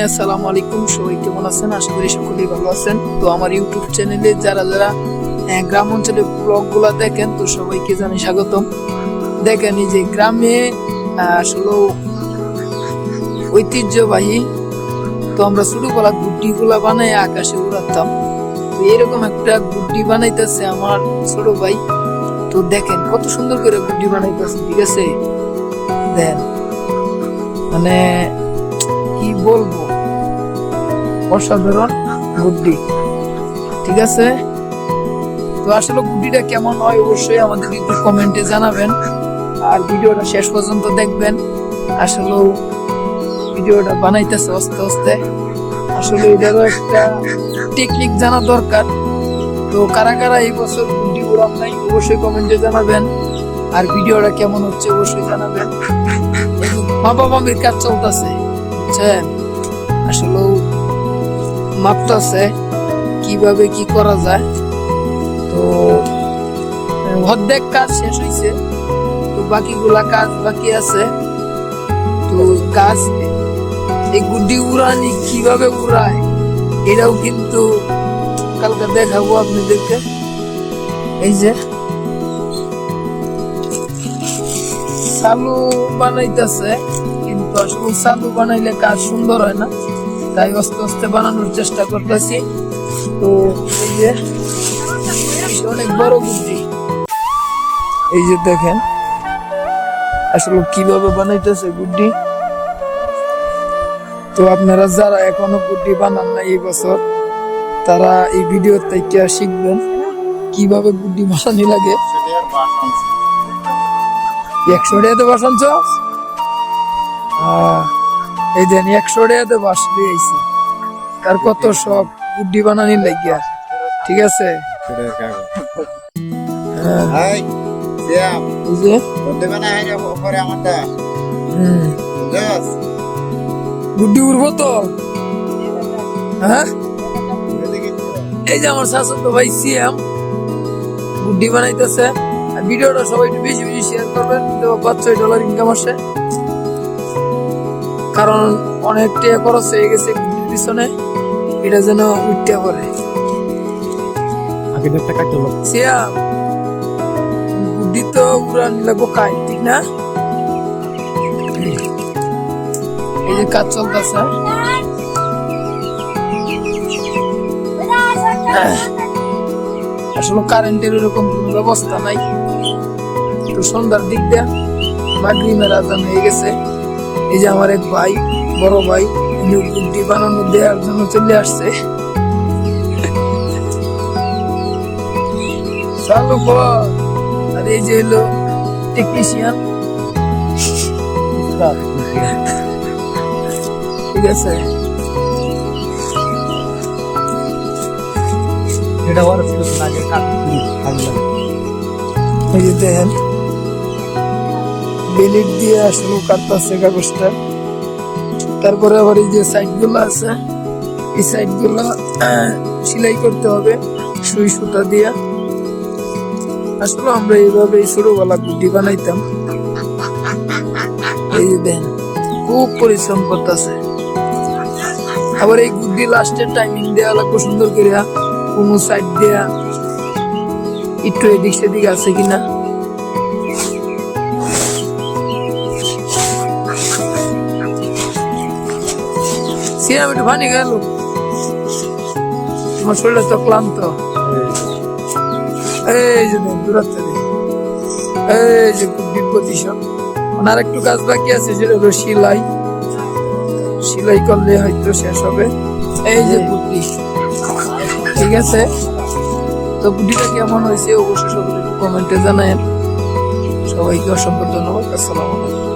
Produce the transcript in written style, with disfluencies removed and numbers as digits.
High, আসসালামু আলাইকুম। সবাই কেমন আছেন? আশা করি সকলেই ভালো আছেন। তো আমার ইউটিউব চ্যানেলে যারা গ্রাম অঞ্চলে ব্লগ গুলা দেখেন, তো সবাইকে জানাই স্বাগতম। দেখেন, এই যে গ্রামে আসলে ঐতিহ্যবাহী, তো আমরা ছোটবেলা গুড্ডি গুলা বানাই আকাশে উড়াতাম। তো এরকম একটা গুড্ডি বানাইতেছে আমার ছোট ভাই। তো দেখেন কত সুন্দর করে গুড্ডি বানাইতেছে, ঠিক আছে? দেন মানে কি বলবো, অসাধারণ গুড্ডি, ঠিক আছে? তো আসলে গুড্ডিটা কেমন হয় অবশ্যই আমাদের একটু কমেন্টে জানাবেন, আর ভিডিওটা শেষ পর্যন্ত দেখবেন। আসলে ভিডিওটা বানাইতেছে আস্তে আস্তে, আসলে এটারও একটা টেকনিক জানা দরকার। তো কারা কারা এই বছর গুড্ডি উড়ান নাই অবশ্যই কমেন্টে জানাবেন, আর ভিডিওটা কেমন হচ্ছে অবশ্যই জানাবেন। বাবা মামির কাজ চলতেছে, বুঝছেন? আসলে মাপতেছে কিভাবে কি করা যায়। তো অর্ধেক কাজ শেষ হয়েছে, তো বাকিগুলা কাজ বাকি আছে। তো কাজ এই গুড্ডি উড়ানি কিভাবে উড়ায় এটাও কিন্তু কালকে দেখাবো আপনাদেরকে। এই যে চালু বানাইতেছে, কিন্তু আসলে চালু বানাইলে কাজ সুন্দর হয় না, তাই আস্তে আস্তে বানানোর চেষ্টা করতেছি। তো এই যে অনেক বড় গুড্ডি, এই যে দেখেন আসলে কিভাবে বানাইতেছে গুড্ডি। তো আপনারা যারা এখনো গুড্ডি বানান না এই বছর, তারা এই ভিডিও থেকে শিখবেন কিভাবে গুড্ডি বানানি লাগে। 100 টাকাতে বাসানছ, এই দেন 100 টাকাতে বাস দিয়ে আইছি। তার কত শখ গুড্ডি বানানি লাগিয়া, ঠিক আছে? গুড্ডি উড়বো তো, হ্যাঁ? এই যে আমার শাশুড়ি ভাই সিএম গুড্ডি বানাইতেছে। ভিডিওটা সবাই একটু বেশি বেশি শেয়ার করবেন, $5 ইনকাম আসে। কারণ অনেক টাকা খরচ হয়ে গেছে গুড্ডির পিছনে, এটা যেন উঠতে পারে। সিয়াম গুড্ডি তো উড়ান লাগবো কাই, ঠিক না? এই যে কাজ চলতেছে, আসলে কারেন্টের এরকম কোন ব্যবস্থা নাই। তো সন্ধ্যার দিক দিয়ে মাগরিবের আজান হয়ে গেছে। এই যে আমার এক ভাই, বড় ভাই, উনি গুড্ডি বানানো দেওয়ার জন্য চলে আসছে। চালু কর। আর এই যে হলো টেকনিশিয়ান, ঠিক আছে? এই যে দেখেন বেলিট দিয়ে আসলে কাটতেছে কাগজটা। তারপরে আবার এই যে সাইড গুলো আছে, এই সাইড গুলো সেলাই করতে হবে সুই সুতা দিয়ে। আসলে আমরা এইভাবে ছোটবেলা গুড্ডি বানাইতাম। এই যে দেখেন খুব পরিশ্রম করতেছে। আবার এই গুড্ডি লাস্টের টাইমিং দেওয়া লাগবে সুন্দর করে, কোন সাইড দেয়া একটু এদিক সেদিক আছে কিনা। সিয়াম একটু পানি গেল, আমার শরীরটা তো ক্লান্ত। এই যে দূরাত্তে, এই যে গুড্ডির পজিশন। আর একটু কাজ বাকি আছে, সেটা হলো সেলাই। সেলাই করলে হয়তো শেষ হবে। এই যে গুড্ডি, ঠিক আছে? তো গুড্ডিটা কেমন হয়েছে অবশ্যই সকলে একটু কমেন্টে জানায়েন। সবাইকে অসংখ্য ধন্যবাদ। আসসালামু আলাইকুম।